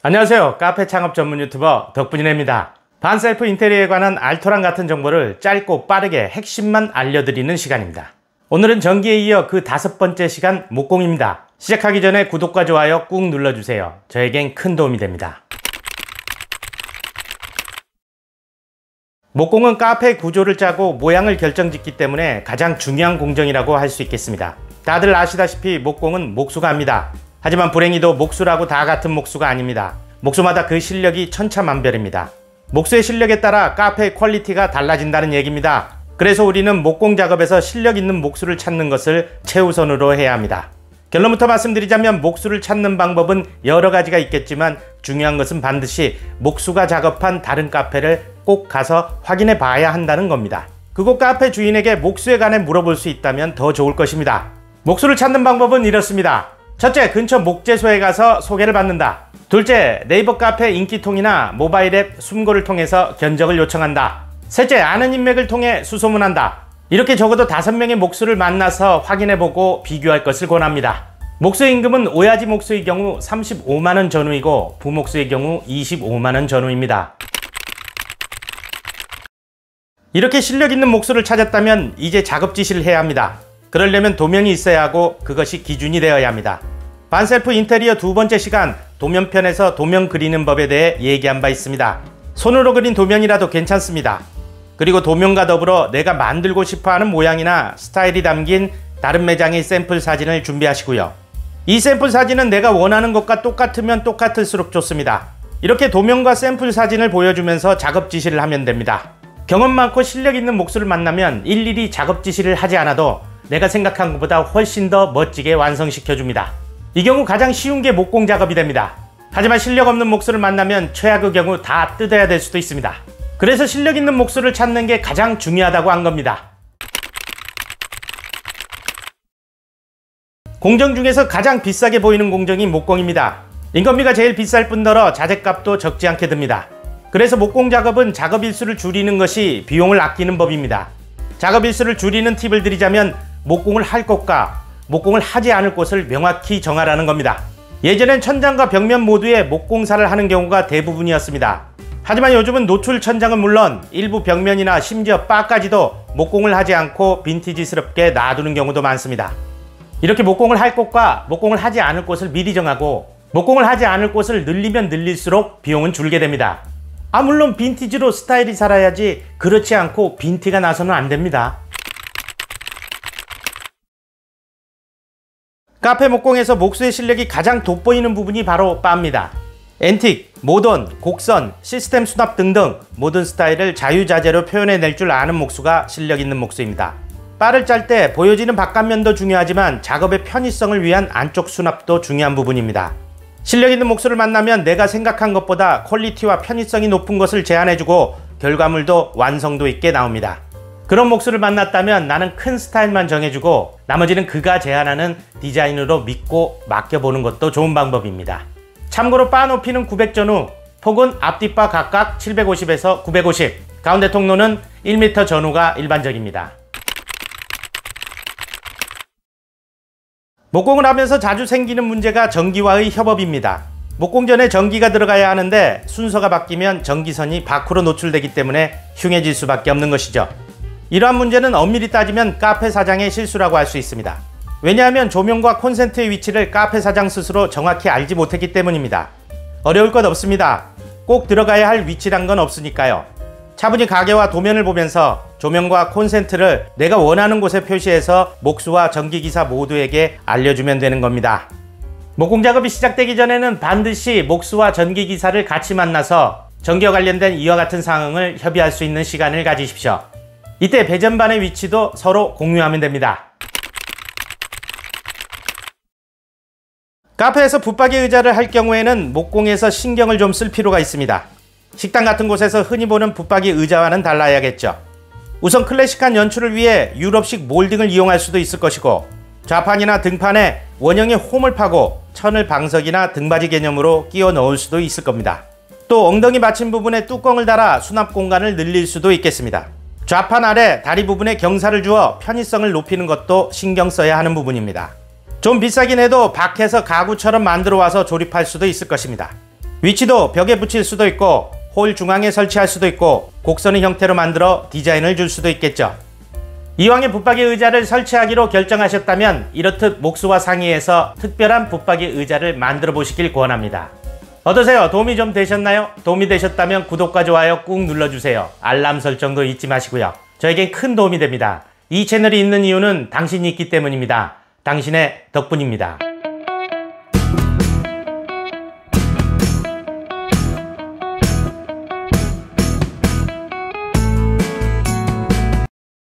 안녕하세요. 카페 창업 전문 유튜버 덕분이네입니다. 반셀프 인테리어에 관한 알토란 같은 정보를 짧고 빠르게 핵심만 알려드리는 시간입니다. 오늘은 전기에 이어 그 5번째 시간 목공입니다. 시작하기 전에 구독과 좋아요 꾹 눌러주세요. 저에겐 큰 도움이 됩니다. 목공은 카페 구조를 짜고 모양을 결정짓기 때문에 가장 중요한 공정이라고 할 수 있겠습니다. 다들 아시다시피 목공은 목수가 합니다. 하지만 불행히도 목수라고 다 같은 목수가 아닙니다. 목수마다 그 실력이 천차만별입니다. 목수의 실력에 따라 카페의 퀄리티가 달라진다는 얘기입니다. 그래서 우리는 목공 작업에서 실력 있는 목수를 찾는 것을 최우선으로 해야 합니다. 결론부터 말씀드리자면 목수를 찾는 방법은 여러 가지가 있겠지만 중요한 것은 반드시 목수가 작업한 다른 카페를 꼭 가서 확인해 봐야 한다는 겁니다. 그곳 카페 주인에게 목수에 관해 물어볼 수 있다면 더 좋을 것입니다. 목수를 찾는 방법은 이렇습니다. 첫째, 근처 목재소에 가서 소개를 받는다. 둘째, 네이버 카페 인기통이나 모바일 앱 숨고를 통해서 견적을 요청한다. 셋째, 아는 인맥을 통해 수소문한다. 이렇게 적어도 5명의 목수를 만나서 확인해보고 비교할 것을 권합니다. 목수 임금은 오야지 목수의 경우 35만원 전후이고 부목수의 경우 25만원 전후입니다. 이렇게 실력 있는 목수를 찾았다면 이제 작업 지시를 해야 합니다. 그러려면 도면이 있어야 하고 그것이 기준이 되어야 합니다. 반셀프 인테리어 2번째 시간 도면편에서 도면 그리는 법에 대해 얘기한 바 있습니다. 손으로 그린 도면이라도 괜찮습니다. 그리고 도면과 더불어 내가 만들고 싶어하는 모양이나 스타일이 담긴 다른 매장의 샘플 사진을 준비하시고요. 이 샘플 사진은 내가 원하는 것과 똑같으면 똑같을수록 좋습니다. 이렇게 도면과 샘플 사진을 보여주면서 작업 지시를 하면 됩니다. 경험 많고 실력 있는 목수를 만나면 일일이 작업 지시를 하지 않아도 내가 생각한 것보다 훨씬 더 멋지게 완성시켜줍니다. 이 경우 가장 쉬운 게 목공 작업이 됩니다. 하지만 실력 없는 목수를 만나면 최악의 경우 다 뜯어야 될 수도 있습니다. 그래서 실력 있는 목수를 찾는 게 가장 중요하다고 한 겁니다. 공정 중에서 가장 비싸게 보이는 공정이 목공입니다. 인건비가 제일 비쌀 뿐더러 자재값도 적지 않게 듭니다. 그래서 목공 작업은 작업 일수를 줄이는 것이 비용을 아끼는 법입니다. 작업 일수를 줄이는 팁을 드리자면 목공을 할 곳과 목공을 하지 않을 곳을 명확히 정하라는 겁니다. 예전엔 천장과 벽면 모두에 목공사를 하는 경우가 대부분이었습니다. 하지만 요즘은 노출 천장은 물론 일부 벽면이나 심지어 바까지도 목공을 하지 않고 빈티지스럽게 놔두는 경우도 많습니다. 이렇게 목공을 할 곳과 목공을 하지 않을 곳을 미리 정하고 목공을 하지 않을 곳을 늘리면 늘릴수록 비용은 줄게 됩니다. 물론 빈티지로 스타일이 살아야지 그렇지 않고 빈티가 나서는 안 됩니다. 카페 목공에서 목수의 실력이 가장 돋보이는 부분이 바로 바입니다. 앤틱, 모던, 곡선, 시스템 수납 등등 모든 스타일을 자유자재로 표현해낼 줄 아는 목수가 실력 있는 목수입니다. 바를 짤 때 보여지는 바깥면도 중요하지만 작업의 편의성을 위한 안쪽 수납도 중요한 부분입니다. 실력 있는 목수를 만나면 내가 생각한 것보다 퀄리티와 편의성이 높은 것을 제안해주고 결과물도 완성도 있게 나옵니다. 그런 목수를 만났다면 나는 큰 스타일만 정해주고 나머지는 그가 제안하는 디자인으로 믿고 맡겨보는 것도 좋은 방법입니다. 참고로 바 높이는 900 전후, 폭은 앞뒷바 각각 750에서 950, 가운데 통로는 1m 전후가 일반적입니다. 목공을 하면서 자주 생기는 문제가 전기와의 협업입니다. 목공 전에 전기가 들어가야 하는데 순서가 바뀌면 전기선이 밖으로 노출되기 때문에 흉해질 수밖에 없는 것이죠. 이러한 문제는 엄밀히 따지면 카페 사장의 실수라고 할 수 있습니다. 왜냐하면 조명과 콘센트의 위치를 카페 사장 스스로 정확히 알지 못했기 때문입니다. 어려울 것 없습니다. 꼭 들어가야 할 위치란 건 없으니까요. 차분히 가게와 도면을 보면서 조명과 콘센트를 내가 원하는 곳에 표시해서 목수와 전기기사 모두에게 알려주면 되는 겁니다. 목공 작업이 시작되기 전에는 반드시 목수와 전기기사를 같이 만나서 전기와 관련된 이와 같은 상황을 협의할 수 있는 시간을 가지십시오. 이때 배전반의 위치도 서로 공유하면 됩니다. 카페에서 붙박이 의자를 할 경우에는 목공에서 신경을 좀 쓸 필요가 있습니다. 식당 같은 곳에서 흔히 보는 붙박이 의자와는 달라야겠죠. 우선 클래식한 연출을 위해 유럽식 몰딩을 이용할 수도 있을 것이고 좌판이나 등판에 원형의 홈을 파고 천을 방석이나 등받이 개념으로 끼워 넣을 수도 있을 겁니다. 또 엉덩이 받침 부분에 뚜껑을 달아 수납 공간을 늘릴 수도 있겠습니다. 좌판 아래 다리 부분에 경사를 주어 편의성을 높이는 것도 신경 써야 하는 부분입니다. 좀 비싸긴 해도 밖에서 가구처럼 만들어 와서 조립할 수도 있을 것입니다. 위치도 벽에 붙일 수도 있고 홀 중앙에 설치할 수도 있고 곡선의 형태로 만들어 디자인을 줄 수도 있겠죠. 이왕에 붙박이 의자를 설치하기로 결정하셨다면 이렇듯 목수와 상의해서 특별한 붙박이 의자를 만들어 보시길 권합니다. 어떠세요? 도움이 좀 되셨나요? 도움이 되셨다면 구독과 좋아요 꾹 눌러주세요. 알람 설정도 잊지 마시고요. 저에겐 큰 도움이 됩니다. 이 채널이 있는 이유는 당신이 있기 때문입니다. 당신의 덕분입니다.